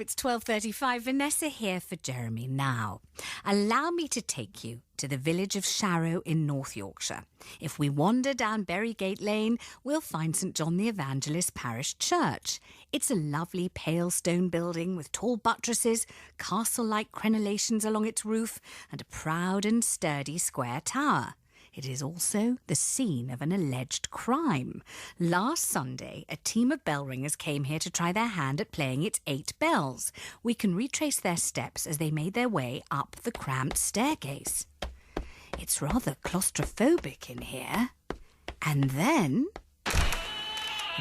It's 12:35. Vanessa here for Jeremy now. Allow me to take you to the village of Sharrow in North Yorkshire. If we wander down Berrygate Lane, we'll find St John the Evangelist Parish Church. It's a lovely pale stone building with tall buttresses, castle-like crenellations along its roof, and a proud and sturdy square tower. It is also the scene of an alleged crime. Last Sunday, a team of bell ringers came here to try their hand at playing its 8 bells. We can retrace their steps as they made their way up the cramped staircase. It's rather claustrophobic in here. And then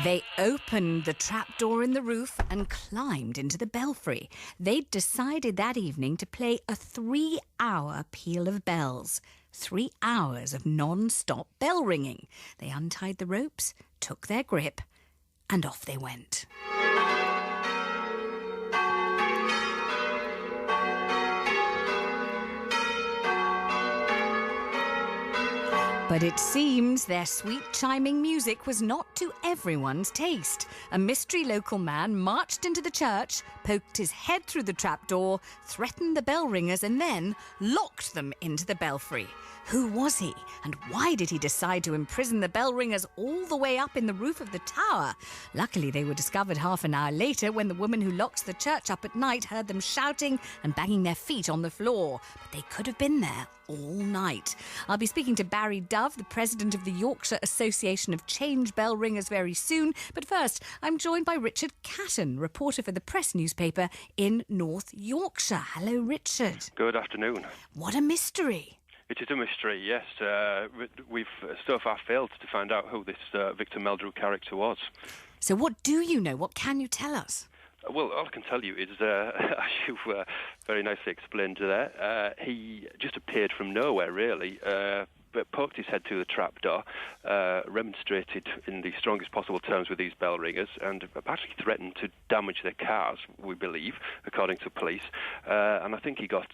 they opened the trapdoor in the roof and climbed into the belfry. They'd decided that evening to play a 3-hour peal of bells. 3 hours of non-stop bell ringing. They untied the ropes, took their grip, and off they went. But it seems their sweet chiming music was not to everyone's taste. A mystery local man marched into the church, poked his head through the trapdoor, threatened the bell ringers and then locked them into the belfry. Who was he, and why did he decide to imprison the bell ringers all the way up in the roof of the tower? Luckily, they were discovered half an hour later when the woman who locks the church up at night heard them shouting and banging their feet on the floor. But they could have been there all night. I'll be speaking to Barry Dove, the president of the Yorkshire Association of Change Bell Ringers, very soon. But first, I'm joined by Richard Catton, reporter for the Press newspaper in North Yorkshire. Hello, Richard. Good afternoon. What a mystery. It is a mystery, yes. We've so far failed to find out who this Victor Meldrew character was. So what do you know? What can you tell us? Well, all I can tell you is, as you very nicely explained there, he just appeared from nowhere, really, but poked his head through the trapdoor, remonstrated in the strongest possible terms with these bell ringers, and actually threatened to damage their cars, we believe, according to police. And I think he got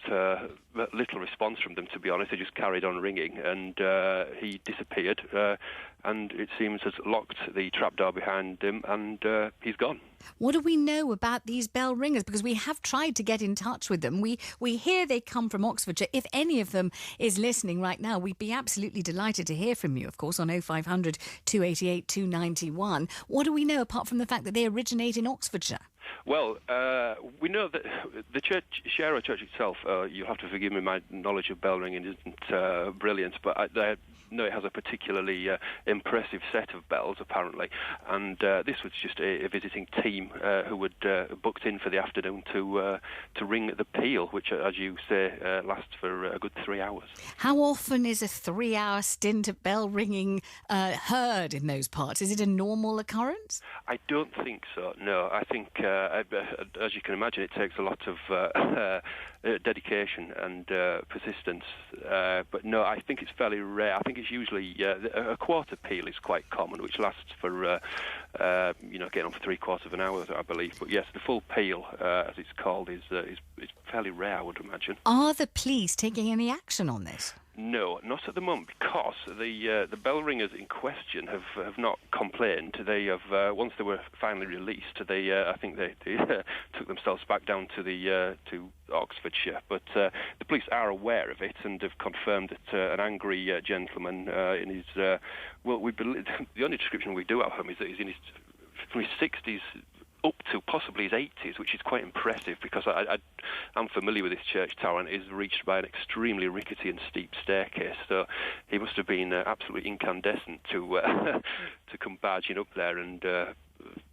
little response from them, to be honest. They just carried on ringing, and he disappeared, and it seems has locked the trapdoor behind him, and he's gone. What do we know about these bell ringers? Because we have tried to get in touch with them. We hear they come from Oxfordshire. If any of them is listening right now, we'd be absolutely delighted to hear from you, of course, on 0500 288 291. What do we know apart from the fact that they originate in Oxfordshire? Well, we know that the church, Sharrow Church itself, you'll have to forgive me, my knowledge of bell ringing isn't brilliant, but I know it has a particularly impressive set of bells, apparently. And this was just a visiting team who would booked in for the afternoon to ring the peal, which, as you say, lasts for a good 3 hours. How often is a 3-hour stint of bell ringing heard in those parts? Is it a normal occurrence? I don't think so, no. I think, as you can imagine, it takes a lot of dedication and persistence. But no, I think it's fairly rare. I think it's usually a quarter peal is quite common, which lasts for, getting on for 3/4 of an hour, I believe. But yes, the full peal, as it's called, is fairly rare, I would imagine. Are the police taking any action on this? No, not at the moment, because the bell ringers in question have not complained. They have once they were finally released, I think they took themselves back down to Oxfordshire. But the police are aware of it and have confirmed that an angry gentleman in his we believe, the only description we do of him is that he's in from his 60s up to possibly his 80s, which is quite impressive, because I'm familiar with this church tower, and it is reached by an extremely rickety and steep staircase. So he must have been absolutely incandescent to come barging up there and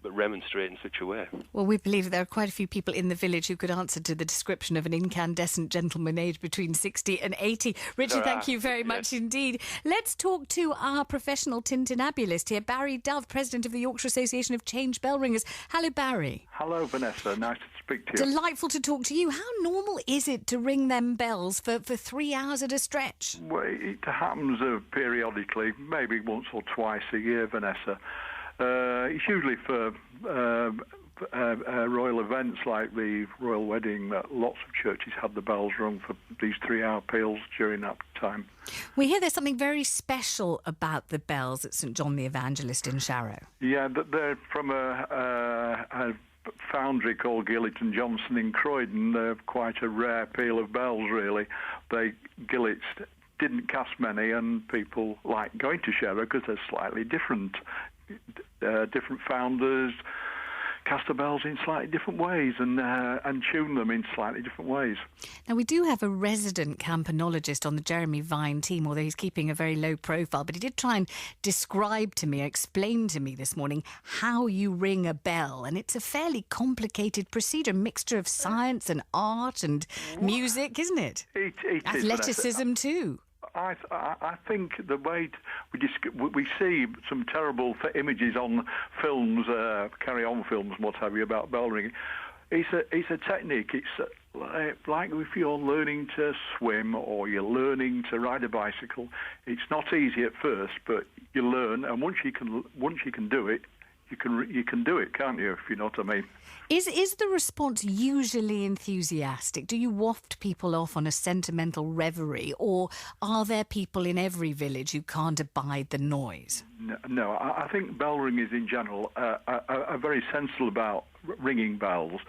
remonstrate in such a way. Well, we believe that there are quite a few people in the village who could answer to the description of an incandescent gentleman aged between 60 and 80. Richard, thank you very much indeed. Let's talk to our professional tintinnabulist here, Barry Dove, president of the Yorkshire Association of Change Bell Ringers. Hello, Barry. Hello, Vanessa. Nice to speak to you. Delightful to talk to you. How normal is it to ring them bells for 3 hours at a stretch? Well, it happens periodically, maybe once or twice a year, Vanessa. It's usually for royal events like the royal wedding that lots of churches had the bells rung for these 3-hour peals during that time. We hear there's something very special about the bells at St John the Evangelist in Sharrow. Yeah, they're from a foundry called Gillett and Johnson in Croydon. They're quite a rare peal of bells, really. Gillett's didn't cast many, and people like going to Sharrow because they're slightly different. Different founders cast the bells in slightly different ways and tune them in slightly different ways. Now, we do have a resident campanologist on the Jeremy Vine team, although he's keeping a very low profile, but he did try and explain to me this morning how you ring a bell, and it's a fairly complicated procedure, mixture of science and art and music, isn't it? It Athleticism too. I think the way we see some terrible images on films, carry-on films, and what have you, about bell ringing. It's a technique. It's like if you're learning to swim or you're learning to ride a bicycle. It's not easy at first, but you learn, and once you can do it, you can do it, can't you? If you know what I mean. Is the response usually enthusiastic? Do you waft people off on a sentimental reverie, or are there people in every village who can't abide the noise? No, I think bell ringers in general are very sensible about ringing bells.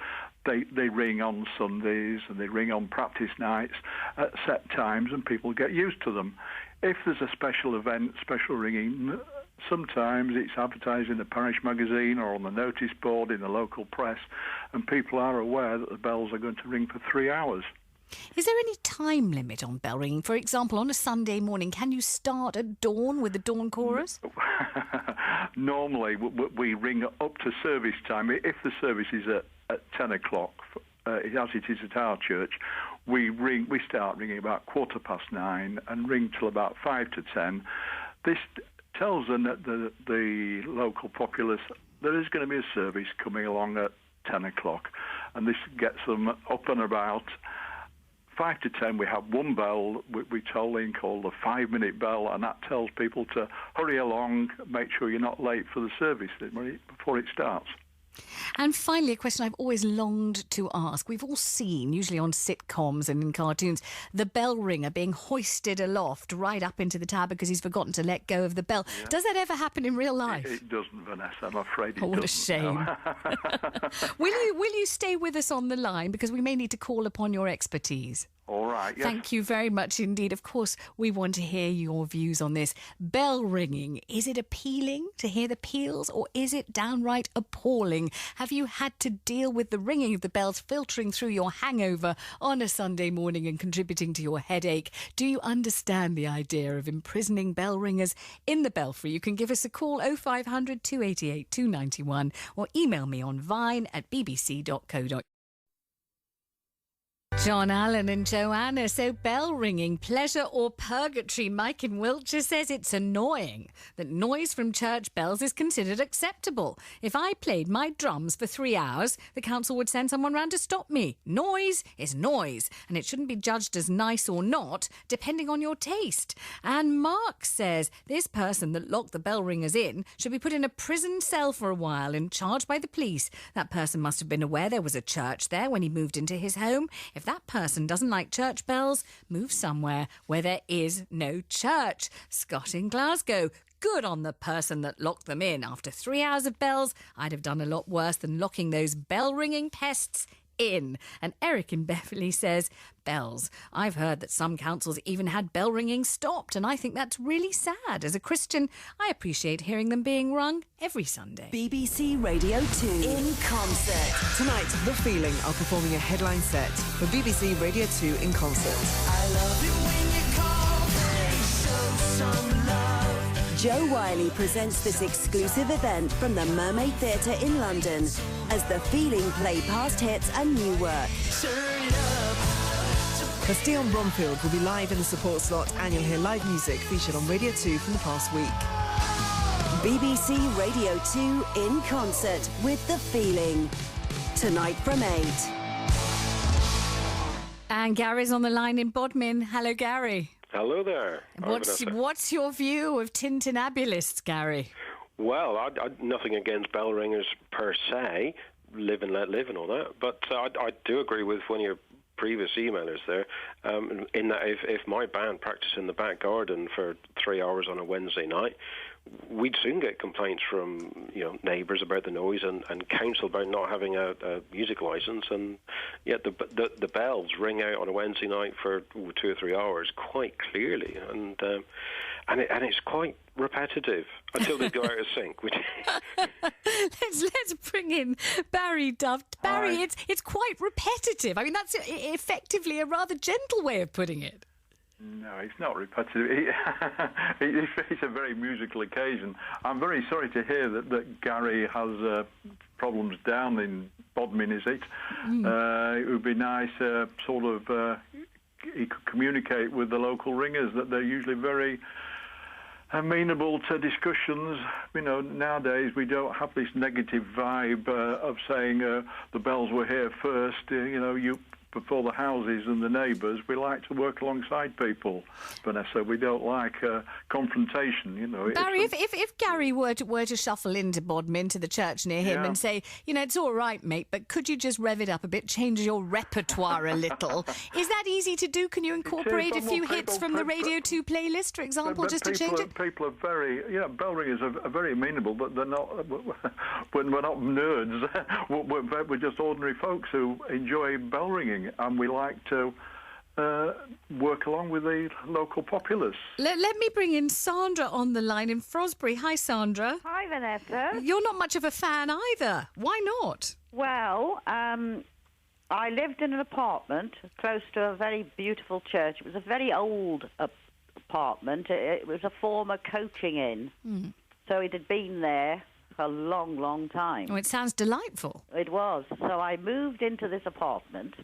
They ring on Sundays and they ring on practice nights at set times, and people get used to them. If there's a special event, special ringing, sometimes it's advertised in the parish magazine or on the notice board in the local press, and people are aware that the bells are going to ring for 3 hours. Is there any time limit on bell ringing? For example, on a Sunday morning, can you start at dawn with the dawn chorus? Normally, we ring up to service time. If the service is at 10 o'clock, as it is at our church, we start ringing about 9:15 and ring till about 5 to 10. This tells them that the local populace there is going to be a service coming along at 10 o'clock, and this gets them up and about. 5 to 10, we have one bell we tolling called the 5-minute bell, and that tells people to hurry along, make sure you're not late for the service before it starts. And finally, a question I've always longed to ask. We've all seen, usually on sitcoms and in cartoons, the bell ringer being hoisted aloft right up into the tower because he's forgotten to let go of the bell. Yeah. Does that ever happen in real life? It doesn't, Vanessa. I'm afraid it doesn't. What a shame. No. Will you stay with us on the line, because we may need to call upon your expertise? All right, yes. Thank you very much indeed. Of course, we want to hear your views on this. Bell ringing, is it appealing to hear the peals, or is it downright appalling? Have you had to deal with the ringing of the bells filtering through your hangover on a Sunday morning and contributing to your headache? Do you understand the idea of imprisoning bell ringers in the belfry? You can give us a call 0500 288 291 or email me on vine@bbc.co.uk. John Allen and Joanna. So bell ringing, pleasure or purgatory? Mike in Wiltshire says it's annoying that noise from church bells is considered acceptable. If I played my drums for 3 hours, the council would send someone round to stop me. Noise is noise, and it shouldn't be judged as nice or not, depending on your taste. And Mark says this person that locked the bell ringers in should be put in a prison cell for a while and charged by the police. That person must have been aware there was a church there when he moved into his home. If that person doesn't like church bells, move somewhere where there is no church. Scott in Glasgow. Good on the person that locked them in. After 3 hours of bells, I'd have done a lot worse than locking those bell-ringing pests in. And Eric in Beverley says, bells. I've heard that some councils even had bell ringing stopped, and I think that's really sad. As a Christian, I appreciate hearing them being rung every Sunday. BBC Radio 2 in concert. Tonight, The Feeling are performing a headline set for BBC Radio 2 in concert. I love it when you call me, show some love. Joe Wiley presents this exclusive event from the Mermaid Theatre in London as The Feeling play past hits and new work. Dion Bromfield will be live in the support slot, and you'll hear live music featured on Radio 2 from the past week. BBC Radio 2 in concert with The Feeling. Tonight from 8. And Gary's on the line in Bodmin. Hello, Gary. Hello there. What's your view of Tintinabulists, Gary? Well, I nothing against bell ringers per se, live and let live and all that, but I do agree with one of your previous emailers there, in that if my band practiced in the back garden for 3 hours on a Wednesday night, we'd soon get complaints from neighbours about the noise and council about not having a music licence, and yet the bells ring out on a Wednesday night for 2 or 3 hours quite clearly, and it's quite repetitive until they go out of sync. Let's bring in Barry Dove. Barry, it's quite repetitive. I mean, that's effectively a rather gentle way of putting it. No, it's not repetitive. It's a very musical occasion. I'm very sorry to hear that Gary has problems down in Bodmin, is it? It would be nice, he could communicate with the local ringers that they're usually very amenable to discussions. Nowadays we don't have this negative vibe of saying the bells were here first, before the houses and the neighbours. We like to work alongside people, Vanessa. We don't like confrontation, Barry, if Gary were to shuffle into Bodmin, to the church near him, and say, it's all right, mate, but could you just rev it up a bit, change your repertoire a little? Is that easy to do? Can you incorporate a few hits from the Radio 2 playlist, for example, just to change it? People are very, bell ringers are very amenable, but they're not, we're not nerds. We're just ordinary folks who enjoy bell ringing, and we like to work along with the local populace. Let me bring in Sandra on the line in Frosbury. Hi, Sandra. Hi, Vanessa. You're not much of a fan either. Why not? Well, I lived in an apartment close to a very beautiful church. It was a very old apartment. It was a former coaching inn. So it had been there for a long, long time. Oh, it sounds delightful. It was. So I moved into this apartment,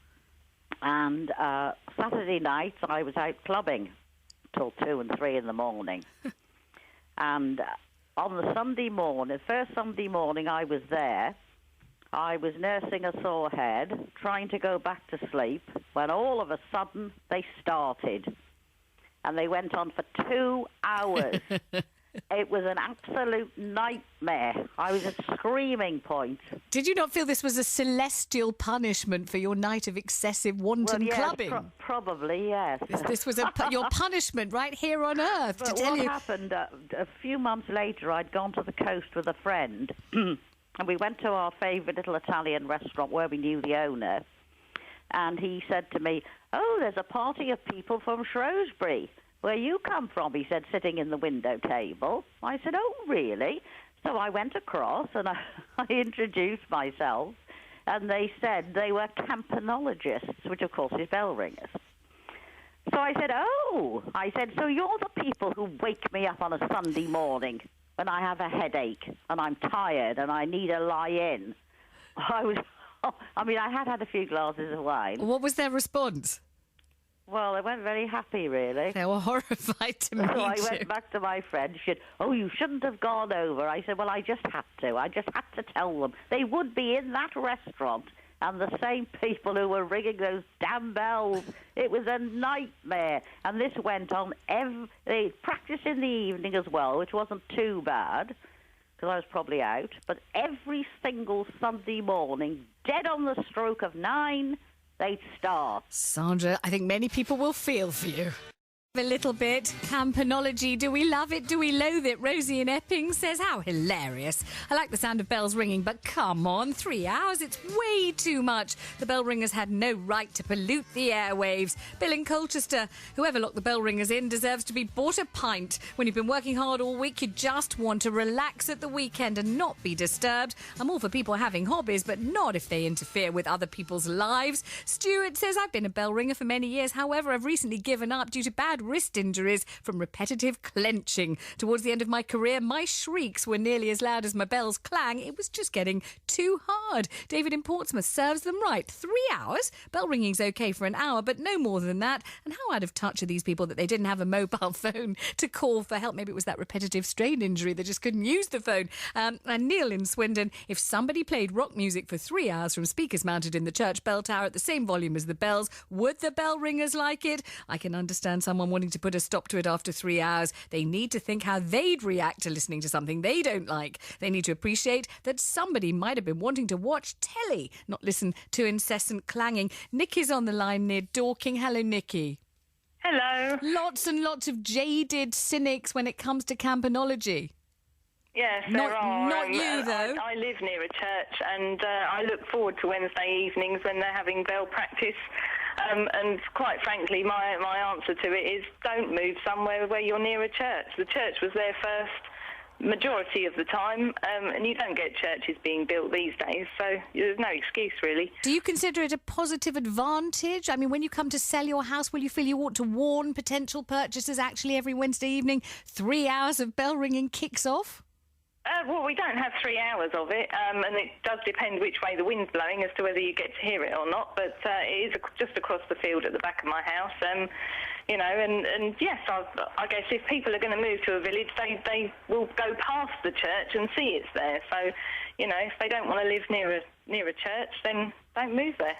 and Saturday nights I was out clubbing till 2 and 3 in the morning. And on the Sunday morning, first Sunday morning I was there, I was nursing a sore head, trying to go back to sleep, when all of a sudden they started. And they went on for 2 hours. It was an absolute nightmare. I was at screaming point. Did you not feel this was a celestial punishment for your night of excessive wanton clubbing? Probably, yes. This was your punishment right here on earth. But what happened, a few months later, I'd gone to the coast with a friend, and we went to our favourite little Italian restaurant where we knew the owner, and he said to me, "Oh, there's a party of people from Shrewsbury. Where you come from?" he said, sitting in the window table. I said, "Oh, really?" So I went across and I introduced myself, and they said they were campanologists, which of course is bell ringers. So I said, "Oh," I said, "so you're the people who wake me up on a Sunday morning when I have a headache and I'm tired and I need a lie-in." I had a few glasses of wine. What was their response? Well, they weren't very happy, really. They were horrified to meet you. So I went back to my friend. She said, "Oh, you shouldn't have gone over." I said, "Well, I just had to. I just had to tell them. They would be in that restaurant, and the same people who were ringing those damn bells. It was a nightmare." And this went on. They practiced in the evening as well, which wasn't too bad, because I was probably out. But every single Sunday morning, dead on the stroke of 9... they'd start. Sandra, I think many people will feel for you. A little bit. Campanology. Do we love it? Do we loathe it? Rosie in Epping says, how hilarious. I like the sound of bells ringing, but come on, 3 hours, it's way too much. The bell ringers had no right to pollute the airwaves. Bill in Colchester, whoever locked the bell ringers in deserves to be bought a pint. When you've been working hard all week, you just want to relax at the weekend and not be disturbed. I'm all for people having hobbies, but not if they interfere with other people's lives. Stuart says, I've been a bell ringer for many years. However, I've recently given up due to bad wrist injuries from repetitive clenching. Towards the end of my career, my shrieks were nearly as loud as my bells clang. It was just getting too hard. David in Portsmouth serves them right. 3 hours? Bell ringing's okay for an hour, but no more than that. And how out of touch are these people that they didn't have a mobile phone to call for help? Maybe it was that repetitive strain injury. They just couldn't use the phone. And Neil in Swindon, if somebody played rock music for 3 hours from speakers mounted in the church bell tower at the same volume as the bells, would the bell ringers like it? I can understand someone wanting to put a stop to it after 3 hours. They need to think how they'd react to listening to something they don't like. They need to appreciate that somebody might have been wanting to watch telly, not listen to incessant clanging. Nicky's on the line near Dorking. Hello, Nicky. Hello. Lots and lots of jaded cynics when it comes to campanology. Yes, Not- there are. not you, though. I live near a church, and I look forward to Wednesday evenings when they're having bell practice. And quite frankly, my answer to it is don't move somewhere where you're near a church. The church was there first majority of the time, and you don't get churches being built these days, so there's no excuse, really. Do you consider it a positive advantage? I mean, when you come to sell your house, will you feel you ought to warn potential purchasers actually every Wednesday evening 3 hours of bell ringing kicks off? Well, we don't have 3 hours of it, and it does depend which way the wind's blowing as to whether you get to hear it or not, but it is just across the field at the back of my house. You know, and yes, I guess if people are going to move to a village, they will go past the church and see it's there. So, you know, if they don't want to live near a church, then don't move there.